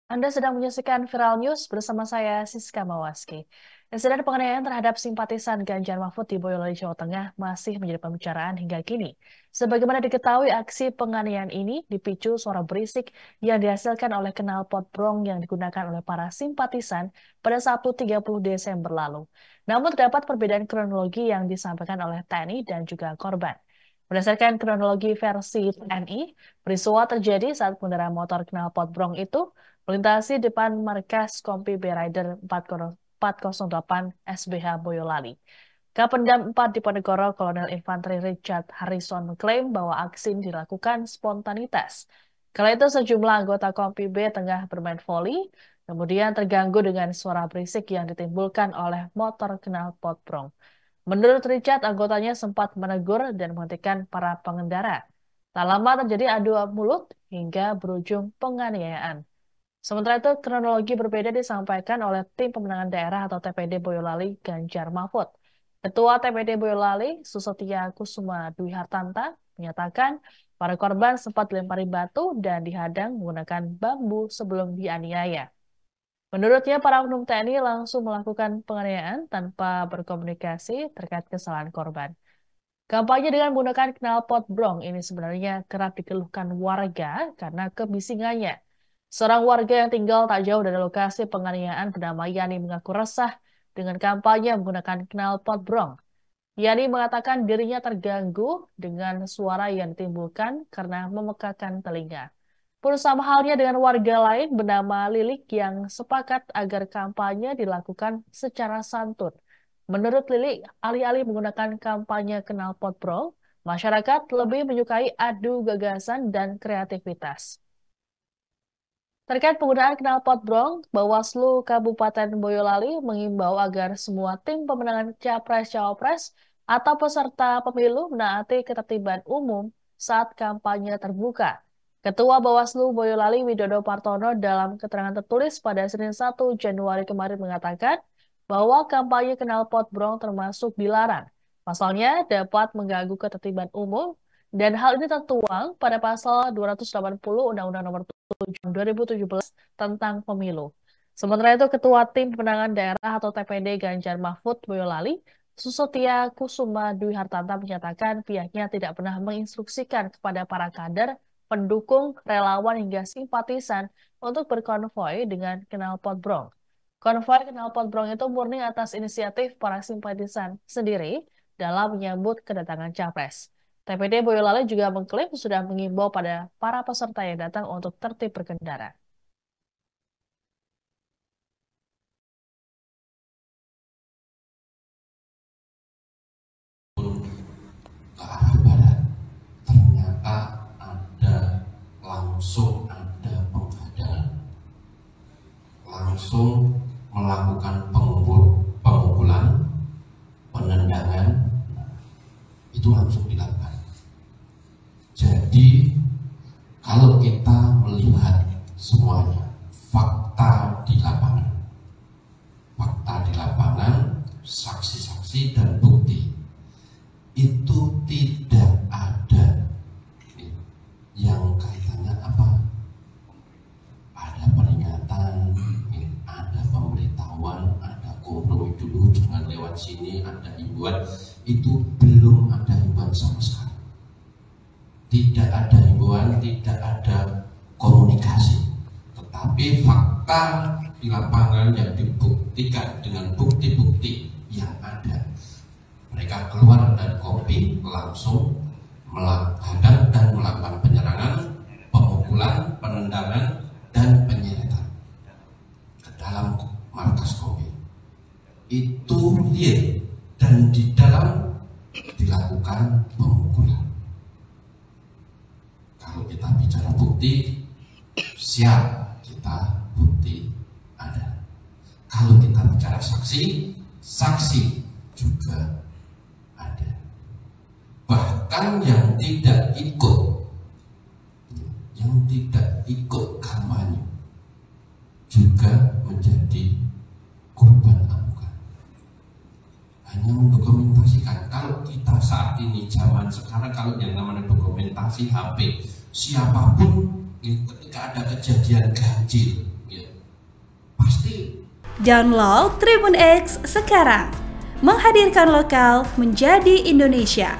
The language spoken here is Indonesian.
Anda sedang menyaksikan Viral News bersama saya, Siska Mawaski. Insiden penganiayaan terhadap simpatisan Ganjar Mahfud di Boyolali, Jawa Tengah masih menjadi pembicaraan hingga kini. Sebagaimana diketahui, aksi penganiayaan ini dipicu suara berisik yang dihasilkan oleh knalpot brong yang digunakan oleh para simpatisan pada Sabtu 30 Desember lalu. Namun terdapat perbedaan kronologi yang disampaikan oleh TNI dan juga korban. Berdasarkan kronologi versi TNI, peristiwa terjadi saat pengendara motor knalpot brong itu melintasi depan markas Kompi B Rider 408 SBH Boyolali. Kapendam 4 Diponegoro Kolonel Infanteri Richard Harrison mengklaim bahwa aksi ini dilakukan spontanitas. Kala itu sejumlah anggota Kompi B tengah bermain voli, kemudian terganggu dengan suara berisik yang ditimbulkan oleh motor knalpot brong. Menurut Richard, anggotanya sempat menegur dan menghentikan para pengendara. Tak lama terjadi adu mulut hingga berujung penganiayaan. Sementara itu, kronologi berbeda disampaikan oleh Tim Pemenangan Daerah atau TPD Boyolali Ganjar Mahfud. Ketua TPD Boyolali, Susetia Kusuma Dwi Hartanta, menyatakan para korban sempat dilempari batu dan dihadang menggunakan bambu sebelum dianiaya. Menurutnya, para oknum TNI langsung melakukan penganiayaan tanpa berkomunikasi terkait kesalahan korban. Kampanye dengan menggunakan knalpot brong ini sebenarnya kerap dikeluhkan warga karena kebisingannya. Seorang warga yang tinggal tak jauh dari lokasi penganiayaan bernama Yani mengaku resah dengan kampanye menggunakan knalpot brong. Yani mengatakan dirinya terganggu dengan suara yang ditimbulkan karena memekakan telinga. Pun sama halnya dengan warga lain bernama Lilik yang sepakat agar kampanye dilakukan secara santun. Menurut Lilik, alih-alih menggunakan kampanye knalpot brong, masyarakat lebih menyukai adu gagasan dan kreativitas. Terkait penggunaan knalpot brong, Bawaslu Kabupaten Boyolali mengimbau agar semua tim pemenangan Capres-Cawapres atau peserta pemilu menaati ketertiban umum saat kampanye terbuka. Ketua Bawaslu Boyolali Widodo Partono dalam keterangan tertulis pada Senin 1 Januari kemarin mengatakan bahwa kampanye knalpot brong termasuk dilarang. Pasalnya dapat mengganggu ketertiban umum dan hal ini tertuang pada pasal 280 Undang-Undang Nomor 7 2017 tentang pemilu. Sementara itu, Ketua Tim Pemenangan Daerah atau TPD Ganjar Mahfud Boyolali, Susetia Kusuma Dwi Hartanta menyatakan pihaknya tidak pernah menginstruksikan kepada para kader, pendukung, relawan hingga simpatisan untuk berkonvoi dengan knalpot brong. Konvoi knalpot brong itu murni atas inisiatif para simpatisan sendiri dalam menyambut kedatangan Capres. TPD Boyolali juga mengklaim sudah mengimbau pada para peserta yang datang untuk tertib berkendara. Ke arah barat ternyata ada penghadangan, langsung melakukan pemukulan, penendangan, itu langsung dilakukan. Jadi kalau kita melihat semuanya fakta di lapangan, saksi-saksi dan bukti, itu tidak ada yang kaitannya ada peringatan, ada pemberitahuan, ada kompromi dulu jangan lewat sini, ada himbauan. Itu belum ada himbauan sama sekali, tidak ada himbauan, tidak ada komunikasi. Tetapi fakta di lapangan yang dibuktikan dengan bukti-bukti yang ada, mereka keluar dari kopi langsung menghadang dan melakukan penyerangan, pemukulan, penendangan, dan penyeretan ke dalam markas kopi. Itu real, dan di dalam dilakukan pemukulan. Kalau kita bicara bukti, siap, kita bukti ada. Kalau kita bicara saksi, saksi juga ada. Bahkan yang tidak ikut kampanye juga menjadi korban amukan. Hanya mendokumentasikan. Kalau kita saat ini zaman sekarang, kalau yang namanya dokumentasi HP, siapapun ketika ada kejadian ganjil, ya, pasti. Download Tribun X sekarang, menghadirkan lokal menjadi Indonesia.